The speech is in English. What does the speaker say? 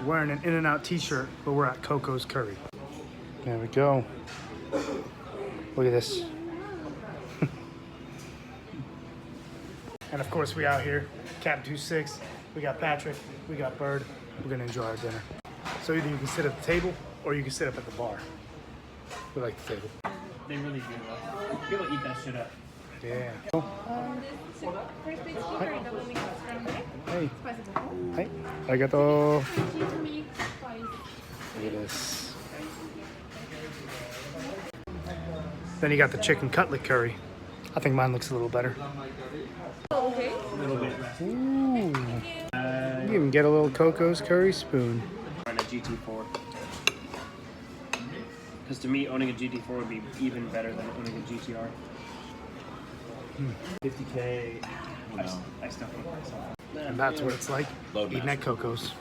wearing an In-N-Out t-shirt, but we're at Coco's Curry. There we go. Look at this. And of course, we out here, Capt 2-6. We got Patrick, we got Bird. We're gonna enjoy our dinner. So either you can sit at the table or you can sit up at the bar. We like the table. They really do though. People eat that shit up. Yeah. First big speaker and double mix scrambled. Hey. Spicy bubble. Hey. Arigato. Cheese mix spice. Look at this. Then you got the chicken cutlet curry. I think mine looks a little better. Okay. A little bit rest. Ooh. You even get a little Coco's curry spoon. On a GT4. Because to me, owning a GT4 would be even better than owning a GTR. 50K. I still hate myself. And that's what it's like eating at Coco's.